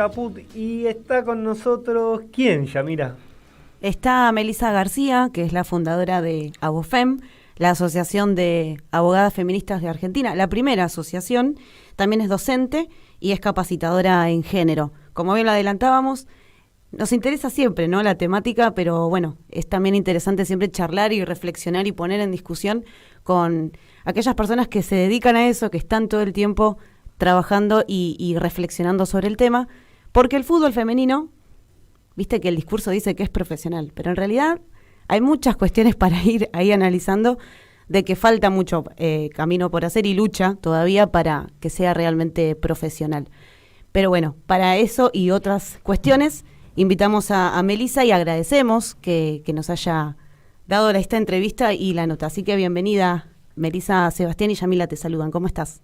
Caput, y está con nosotros, ¿quién, Yamira? Está Melissa García, que es la fundadora de ABOFEM, la Asociación de Abogadas Feministas de Argentina, la primera asociación. También es docente y es capacitadora en género. Como bien lo adelantábamos, nos interesa siempre, ¿no?, la temática, pero bueno, es también interesante siempre charlar y reflexionar y poner en discusión con aquellas personas que se dedican a eso, que están todo el tiempo trabajando y reflexionando sobre el tema, porque el fútbol femenino, viste que el discurso dice que es profesional, pero en realidad hay muchas cuestiones para ir ahí analizando, de que falta mucho camino por hacer y lucha todavía para que sea realmente profesional. Pero bueno, para eso y otras cuestiones invitamos a Melissa y agradecemos que nos haya dado esta entrevista y la nota. Así que bienvenida, Melissa. Sebastián y Yamila te saludan. ¿Cómo estás?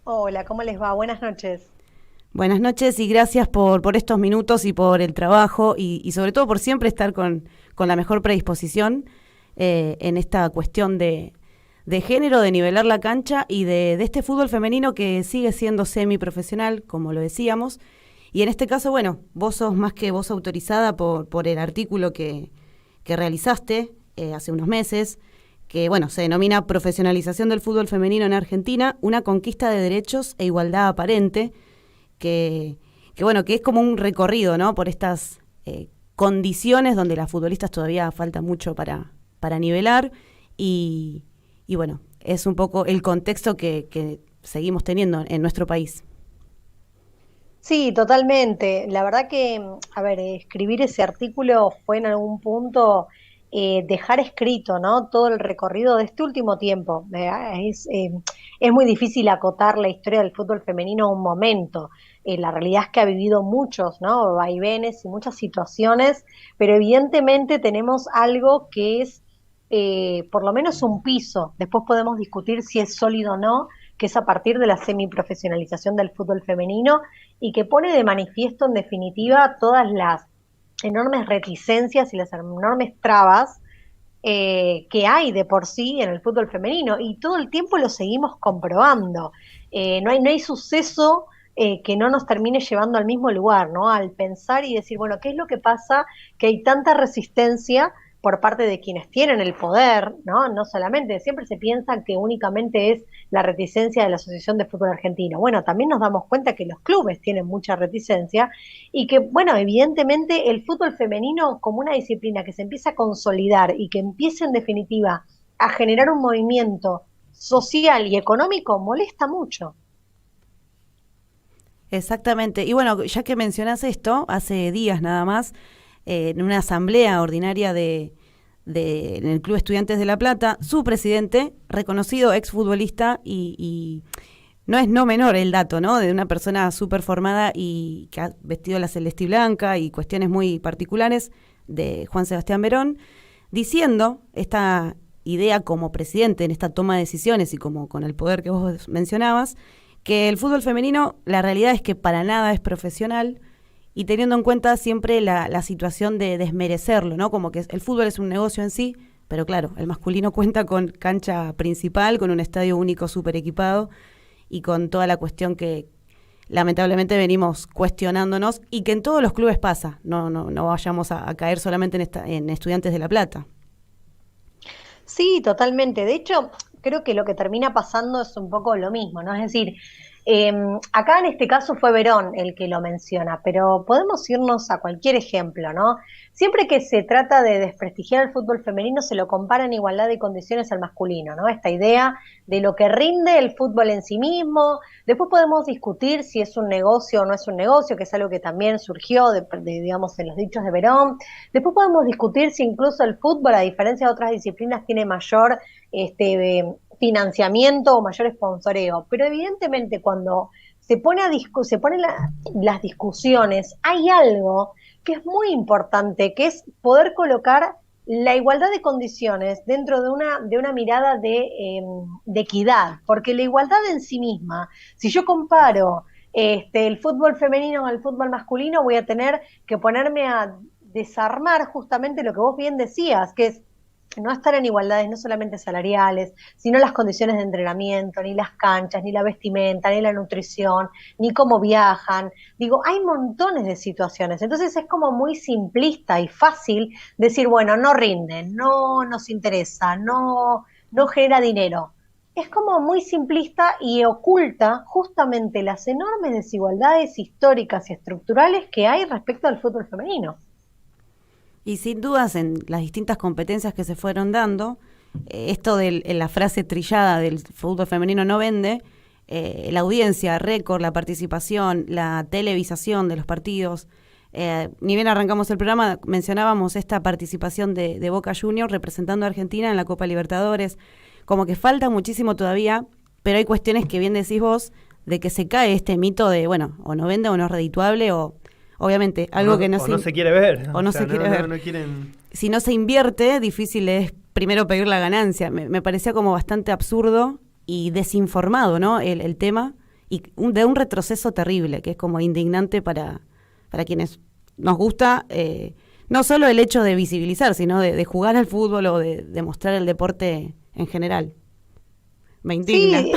Hola, ¿cómo les va? Buenas noches. Buenas noches y gracias por estos minutos y por el trabajo y sobre todo por siempre estar con la mejor predisposición en esta cuestión de género, de nivelar la cancha y de este fútbol femenino que sigue siendo semiprofesional, como lo decíamos. Y en este caso, bueno, vos sos más que voz autorizada por el artículo que realizaste hace unos meses, que bueno, se denomina Profesionalización del fútbol femenino en Argentina, una conquista de derechos e igualdad aparente, que bueno, que es como un recorrido, ¿no?, por estas condiciones donde las futbolistas todavía falta mucho para nivelar y bueno, es un poco el contexto que seguimos teniendo en nuestro país. Sí, totalmente. La verdad que, a ver, escribir ese artículo fue en algún punto dejar escrito, ¿no?, todo el recorrido de este último tiempo. Es muy difícil acotar la historia del fútbol femenino a un momento. La realidad es que ha vivido muchos, ¿no?, vaivenes y muchas situaciones, pero evidentemente tenemos algo que es por lo menos un piso. Después podemos discutir si es sólido o no, que es a partir de la semiprofesionalización del fútbol femenino y que pone de manifiesto en definitiva todas las enormes reticencias y las enormes trabas que hay de por sí en el fútbol femenino y todo el tiempo lo seguimos comprobando. No hay suceso que no nos termine llevando al mismo lugar, ¿no? Al pensar y decir, bueno, ¿qué es lo que pasa? Que hay tanta resistencia por parte de quienes tienen el poder, ¿no? No solamente, siempre se piensa que únicamente es la reticencia de la Asociación de Fútbol Argentino. Bueno, también nos damos cuenta que los clubes tienen mucha reticencia y que, bueno, evidentemente el fútbol femenino como una disciplina que se empieza a consolidar y que empieza en definitiva a generar un movimiento social y económico molesta mucho. Exactamente. Y bueno, ya que mencionas esto, hace días nada más, en una asamblea ordinaria en el Club Estudiantes de La Plata, su presidente, reconocido exfutbolista y no es no menor el dato, ¿no?, de una persona súper formada y que ha vestido la celeste y blanca y cuestiones muy particulares, de Juan Sebastián Verón, diciendo esta idea como presidente en esta toma de decisiones y como con el poder que vos mencionabas, que el fútbol femenino, la realidad es que para nada es profesional, y teniendo en cuenta siempre la situación de desmerecerlo, ¿no? Como que el fútbol es un negocio en sí, pero claro, el masculino cuenta con cancha principal, con un estadio único súper equipado y con toda la cuestión que lamentablemente venimos cuestionándonos y que en todos los clubes pasa. No vayamos a caer solamente en Estudiantes de La Plata. Sí, totalmente. De hecho, creo que lo que termina pasando es un poco lo mismo, ¿no? Es decir, eh, acá en este caso fue Verón el que lo menciona, pero podemos irnos a cualquier ejemplo, ¿no? Siempre que se trata de desprestigiar el fútbol femenino, se lo compara en igualdad de condiciones al masculino, ¿no? Esta idea de lo que rinde el fútbol en sí mismo. Después podemos discutir si es un negocio o no es un negocio, que es algo que también surgió, digamos, en los dichos de Verón. Después podemos discutir si incluso el fútbol, a diferencia de otras disciplinas, tiene mayor financiamiento o mayor sponsoreo. Pero evidentemente cuando se ponen las discusiones, hay algo que es muy importante, que es poder colocar la igualdad de condiciones dentro de una mirada de equidad, porque la igualdad en sí misma, si yo comparo el fútbol femenino al fútbol masculino, voy a tener que ponerme a desarmar justamente lo que vos bien decías, que es no estar en igualdades no solamente salariales, sino las condiciones de entrenamiento, ni las canchas, ni la vestimenta, ni la nutrición, ni cómo viajan. Digo, hay montones de situaciones. Entonces es como muy simplista y fácil decir, bueno, no rinden, no nos interesa, no genera dinero. Es como muy simplista y oculta justamente las enormes desigualdades históricas y estructurales que hay respecto al fútbol femenino. Y sin dudas, en las distintas competencias que se fueron dando, esto de la frase trillada del fútbol femenino no vende, la audiencia, récord, la participación, la televisación de los partidos. Ni bien arrancamos el programa, mencionábamos esta participación de Boca Juniors representando a Argentina en la Copa Libertadores. Como que falta muchísimo todavía, pero hay cuestiones que bien decís vos, de que se cae este mito de, bueno, o no vende o no es redituable, o obviamente algo que no o no se quiere ver. o no se quiere ver. No quieren... Si no se invierte, difícil es primero pedir la ganancia. Me parecía como bastante absurdo y desinformado, ¿no? El tema, y de un retroceso terrible, que es como indignante para quienes nos gusta, no solo el hecho de visibilizar, sino de jugar al fútbol o de mostrar el deporte en general. Me indigna. Sí,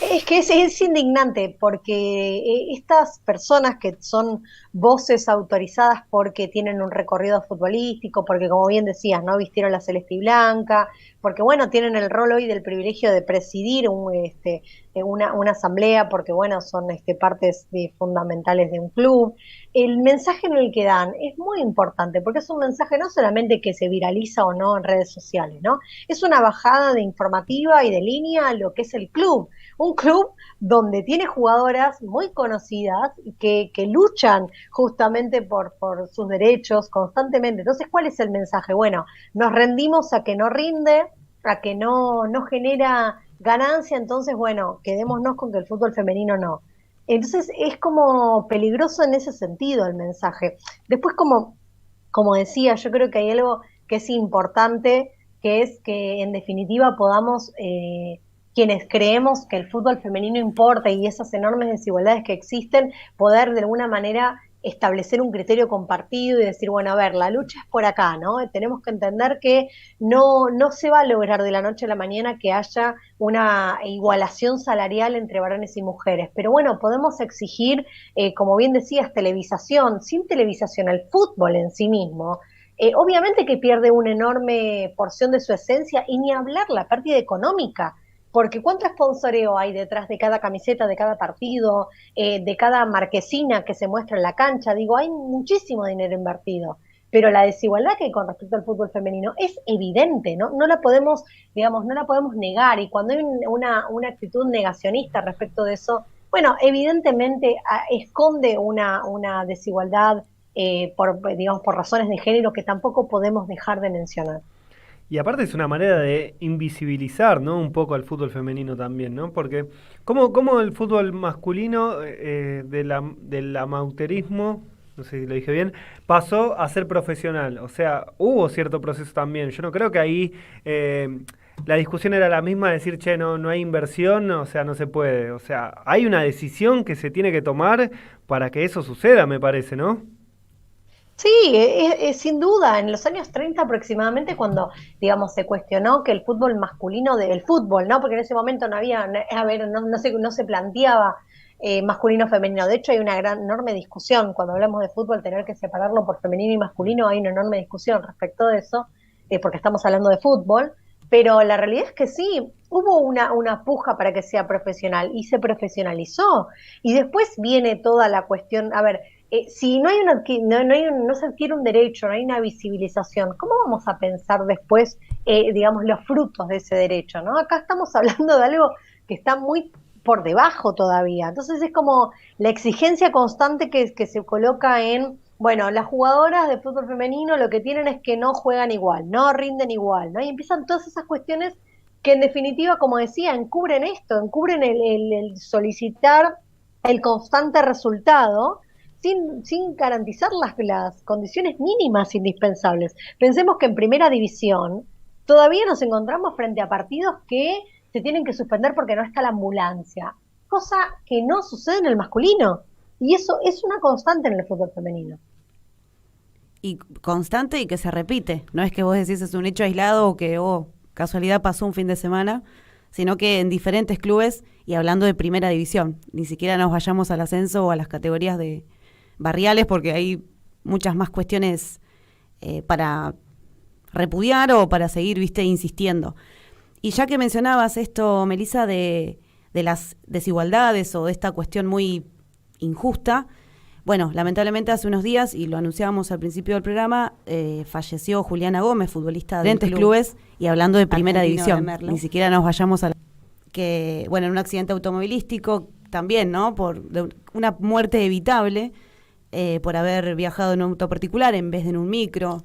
es que es indignante porque estas personas que son voces autorizadas porque tienen un recorrido futbolístico, porque como bien decías, ¿no? Vistieron la celeste y blanca, porque bueno, tienen el rol hoy del privilegio de presidir una asamblea, porque bueno, son partes fundamentales de un club. El mensaje en el que dan es muy importante, porque es un mensaje no solamente que se viraliza o no en redes sociales, ¿no? Es una bajada de informativa y de línea a lo que es el club. Un club donde tiene jugadoras muy conocidas que luchan justamente por sus derechos constantemente. Entonces, ¿cuál es el mensaje? Bueno, nos rendimos a que no rinde, a que no genera ganancia, entonces, bueno, quedémonos con que el fútbol femenino no. Entonces, es como peligroso en ese sentido el mensaje. Después, como decía, yo creo que hay algo que es importante, que es que en definitiva podamos, quienes creemos que el fútbol femenino importa y esas enormes desigualdades que existen, poder de alguna manera establecer un criterio compartido y decir, bueno, a ver, la lucha es por acá, ¿no? Tenemos que entender que no se va a lograr de la noche a la mañana que haya una igualación salarial entre varones y mujeres, pero bueno, podemos exigir, como bien decías, televisación. Sin televisación, el fútbol en sí mismo, obviamente que pierde una enorme porción de su esencia y ni hablar la pérdida económica, porque cuánto sponsoreo hay detrás de cada camiseta, de cada partido, de cada marquesina que se muestra en la cancha. Digo, hay muchísimo dinero invertido, pero la desigualdad que hay con respecto al fútbol femenino es evidente, ¿no? No la podemos, digamos, no la podemos negar, y cuando hay una actitud negacionista respecto de eso, bueno, evidentemente esconde una desigualdad, digamos, por razones de género que tampoco podemos dejar de mencionar. Y aparte es una manera de invisibilizar, ¿no? Un poco al fútbol femenino también, ¿no? Porque cómo el fútbol masculino del amateurismo, no sé si lo dije bien, pasó a ser profesional. O sea, hubo cierto proceso también. Yo no creo que ahí la discusión era la misma, decir, che, no hay inversión, o sea, no se puede. O sea, hay una decisión que se tiene que tomar para que eso suceda, me parece, ¿no? Sí, sin duda, en los años 30 aproximadamente, cuando, digamos, se cuestionó que el fútbol masculino del fútbol, ¿no? Porque en ese momento no había, a ver, no se planteaba masculino femenino. De hecho, hay una enorme discusión cuando hablamos de fútbol, tener que separarlo por femenino y masculino, hay una enorme discusión respecto de eso, porque estamos hablando de fútbol, pero la realidad es que sí, hubo una puja para que sea profesional y se profesionalizó. Y después viene toda la cuestión, a ver, si no se adquiere un derecho, no hay una visibilización, ¿cómo vamos a pensar después, digamos, los frutos de ese derecho, ¿no? Acá estamos hablando de algo que está muy por debajo todavía. Entonces es como la exigencia constante que se coloca en, bueno, las jugadoras de fútbol femenino lo que tienen es que no juegan igual, no rinden igual, ¿no? Y empiezan todas esas cuestiones que en definitiva, como decía, encubren esto, encubren el solicitar el constante resultado sin garantizar las condiciones mínimas indispensables. Pensemos que en primera división todavía nos encontramos frente a partidos que se tienen que suspender porque no está la ambulancia, cosa que no sucede en el masculino. Y eso es una constante en el fútbol femenino. y constante y que se repite. No es que vos decís es un hecho aislado o que casualidad pasó un fin de semana, sino que en diferentes clubes y hablando de primera división. Ni siquiera nos vayamos al ascenso o a las categorías de barriales porque hay muchas más cuestiones para repudiar o para seguir, insistiendo. Y ya que mencionabas esto, Melissa, de las desigualdades o de esta cuestión muy injusta, bueno, lamentablemente hace unos días, y lo anunciábamos al principio del programa, falleció Juliana Gómez, futbolista de diferentes clubes, y hablando de primera división, ni siquiera nos vayamos a que, bueno, en un accidente automovilístico también, ¿no? Una muerte evitable por haber viajado en un auto particular en vez de en un micro,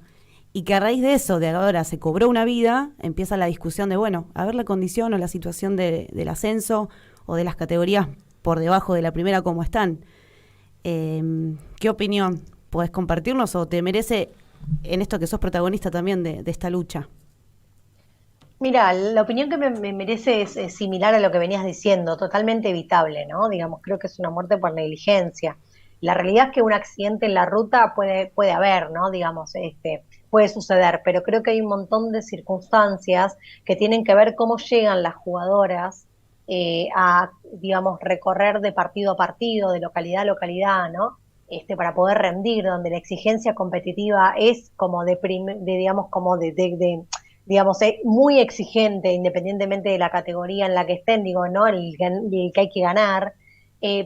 y que a raíz de eso, de ahora se cobró una vida, empieza la discusión de, bueno, a ver la condición o la situación del ascenso o de las categorías por debajo de la primera como están. ¿Qué opinión podés compartirnos o te merece en esto que sos protagonista también de esta lucha? Mira, la opinión que me merece es similar a lo que venías diciendo, totalmente evitable, ¿no? Digamos, creo que es una muerte por negligencia. La realidad es que un accidente en la ruta puede haber, ¿no? Digamos, puede suceder, pero creo que hay un montón de circunstancias que tienen que ver cómo llegan las jugadoras a, digamos, recorrer de partido a partido, de localidad a localidad, ¿no? Para poder rendir, donde la exigencia competitiva es como digamos, como digamos, es muy exigente, independientemente de la categoría en la que estén, digo, ¿no? El que hay que ganar,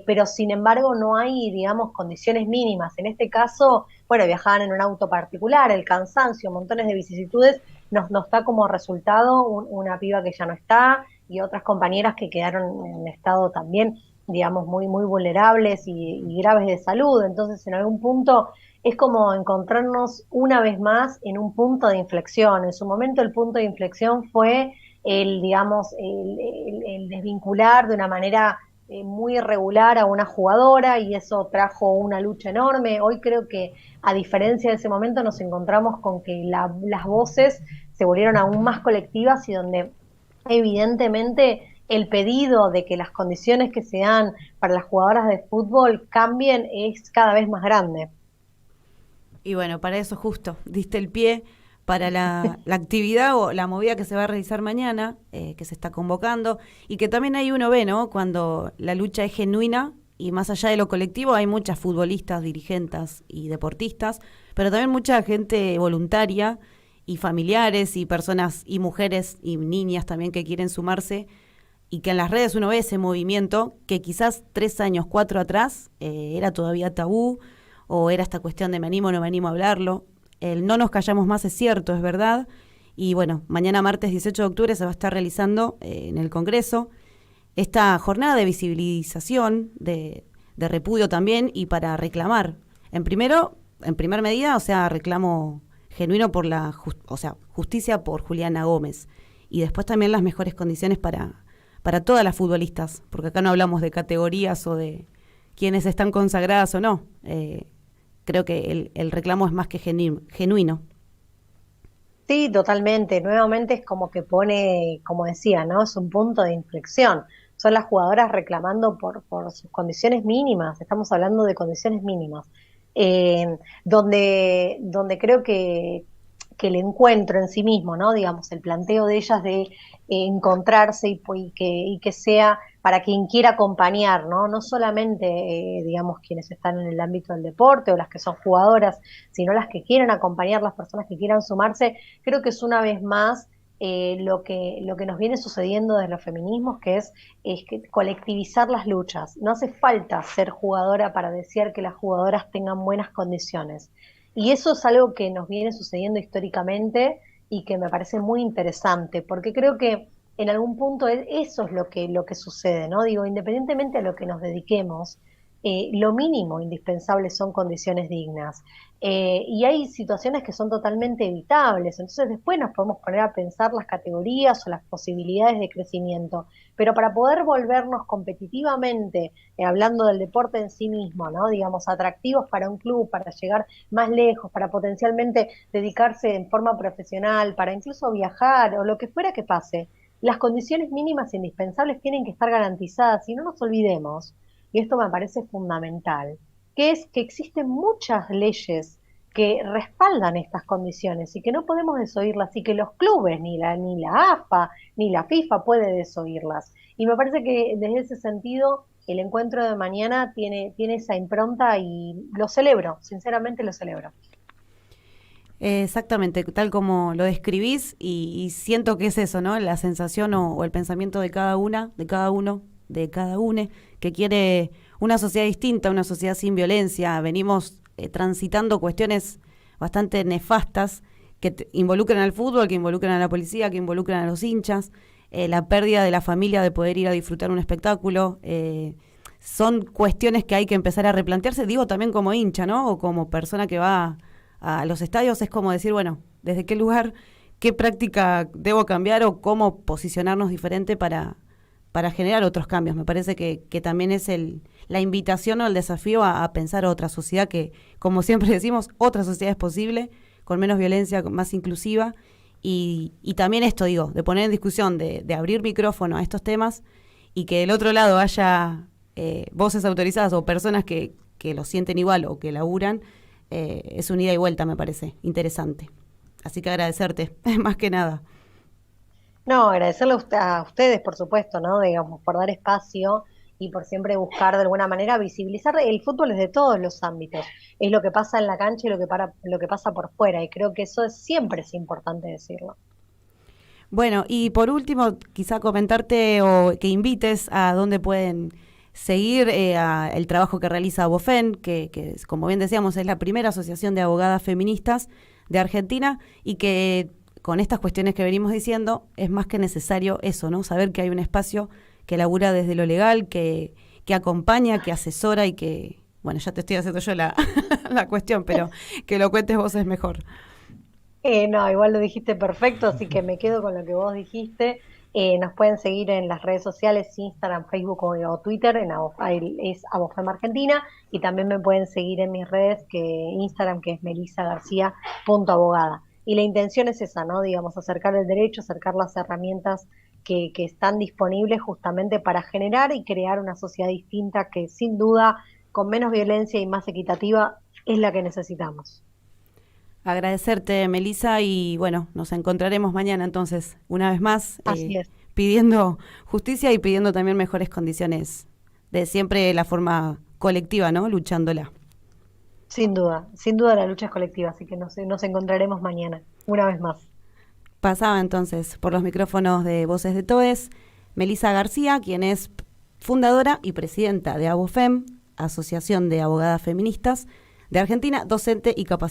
pero sin embargo no hay, digamos, condiciones mínimas. En este caso, bueno, viajaban en un auto particular, el cansancio, montones de vicisitudes, nos da como resultado una piba que ya no está y otras compañeras que quedaron en estado también, digamos, muy, muy vulnerables y graves de salud. Entonces, en algún punto es como encontrarnos una vez más en un punto de inflexión. En su momento el punto de inflexión fue digamos, el desvincular de una manera muy irregular a una jugadora y eso trajo una lucha enorme. Hoy creo que a diferencia de ese momento nos encontramos con que las voces se volvieron aún más colectivas y donde evidentemente el pedido de que las condiciones que se dan para las jugadoras de fútbol cambien es cada vez más grande. Y bueno, para eso justo diste el pie para la actividad o la movida que se va a realizar mañana, que se está convocando, y que también ahí uno ve, ¿no? Cuando la lucha es genuina y más allá de lo colectivo hay muchas futbolistas, dirigentes y deportistas, pero también mucha gente voluntaria y familiares y personas y mujeres y niñas también que quieren sumarse y que en las redes uno ve ese movimiento que quizás 3 años, 4 atrás era todavía tabú o era esta cuestión de me animo o no me animo a hablarlo. El no nos callamos más es cierto, es verdad. Y bueno, mañana martes 18 de octubre se va a estar realizando en el Congreso esta jornada de visibilización, de repudio también y para reclamar. En primer medida, o sea, reclamo genuino por justicia por Juliana Gómez. Y después también las mejores condiciones para todas las futbolistas, porque acá no hablamos de categorías o de quienes están consagradas o no. Creo que el reclamo es más que genuino. Sí, totalmente. Nuevamente es como que pone, como decía, ¿no? Es un punto de inflexión. Son las jugadoras reclamando por sus condiciones mínimas. Estamos hablando de condiciones mínimas. Donde creo que el encuentro en sí mismo, ¿no? Digamos, el planteo de ellas de encontrarse y que sea para quien quiera acompañar, ¿no? No solamente, digamos, quienes están en el ámbito del deporte o las que son jugadoras, sino las que quieran acompañar, las personas que quieran sumarse, creo que es una vez más lo que nos viene sucediendo desde los feminismos, es que colectivizar las luchas. No hace falta ser jugadora para desear que las jugadoras tengan buenas condiciones. Y eso es algo que nos viene sucediendo históricamente y que me parece muy interesante, porque creo que en algún punto eso es lo que sucede, ¿no? Digo, independientemente a lo que nos dediquemos, lo mínimo indispensable son condiciones dignas. Y hay situaciones que son totalmente evitables, entonces después nos podemos poner a pensar las categorías o las posibilidades de crecimiento, pero para poder volvernos competitivamente, hablando del deporte en sí mismo, ¿no? Digamos, atractivos para un club, para llegar más lejos, para potencialmente dedicarse en forma profesional, para incluso viajar o lo que fuera que pase, las condiciones mínimas indispensables tienen que estar garantizadas y no nos olvidemos, y esto me parece fundamental, que es que existen muchas leyes que respaldan estas condiciones y que no podemos desoírlas y que los clubes, ni la AFA, ni la FIFA puede desoírlas. Y me parece que desde ese sentido el encuentro de mañana tiene esa impronta y lo celebro, sinceramente lo celebro. Exactamente, tal como lo describís, y siento que es eso, ¿no? La sensación o el pensamiento de cada una, de cada uno, de cada une, que quiere una sociedad distinta, una sociedad sin violencia. Venimos transitando cuestiones bastante nefastas que involucran al fútbol, que involucran a la policía, que involucran a los hinchas, la pérdida de la familia de poder ir a disfrutar un espectáculo. Son cuestiones que hay que empezar a replantearse, digo también como hincha, ¿no? O como persona que va a los estadios, es como decir, bueno, ¿desde qué lugar, qué práctica debo cambiar o cómo posicionarnos diferente para generar otros cambios? Me parece que también es la invitación o el desafío a pensar otra sociedad que, como siempre decimos, otra sociedad es posible, con menos violencia, más inclusiva, y también esto, digo, de poner en discusión, de abrir micrófono a estos temas y que del otro lado haya voces autorizadas o personas que lo sienten igual o que laburan. Es un ida y vuelta, me parece, interesante. Así que agradecerte, más que nada. No, agradecerle a ustedes, por supuesto, ¿no? Digamos, por dar espacio y por siempre buscar de alguna manera visibilizar el fútbol desde todos los ámbitos. Es lo que pasa en la cancha y lo que pasa por fuera, y creo que eso siempre es importante decirlo. Bueno, y por último, quizá comentarte o que invites a dónde pueden seguir el trabajo que realiza Abofen, que como bien decíamos es la primera asociación de abogadas feministas de Argentina, y que con estas cuestiones que venimos diciendo es más que necesario eso, ¿no? Saber que hay un espacio que labura desde lo legal, que acompaña, que asesora y que, bueno, ya te estoy haciendo yo la, la cuestión, pero que lo cuentes vos es mejor. No, igual lo dijiste perfecto, así que me quedo con lo que vos dijiste. Nos pueden seguir en las redes sociales, Instagram, Facebook o Twitter, ahí es Abofem Argentina, y también me pueden seguir en mis redes, que Instagram, que es melisagarcia.abogada. Y la intención es esa, ¿no? Digamos, acercar el derecho, acercar las herramientas que están disponibles justamente para generar y crear una sociedad distinta que sin duda, con menos violencia y más equitativa, es la que necesitamos. Agradecerte, Melisa, y bueno, nos encontraremos mañana entonces, una vez más, Así es. pidiendo justicia y pidiendo también mejores condiciones de siempre la forma colectiva, ¿no? Luchándola. Sin duda la lucha es colectiva, así que nos encontraremos mañana, una vez más. Pasaba entonces por los micrófonos de Voces de Todes, Melisa García, quien es fundadora y presidenta de ABOFEM, Asociación de Abogadas Feministas de Argentina, docente y capacitadora.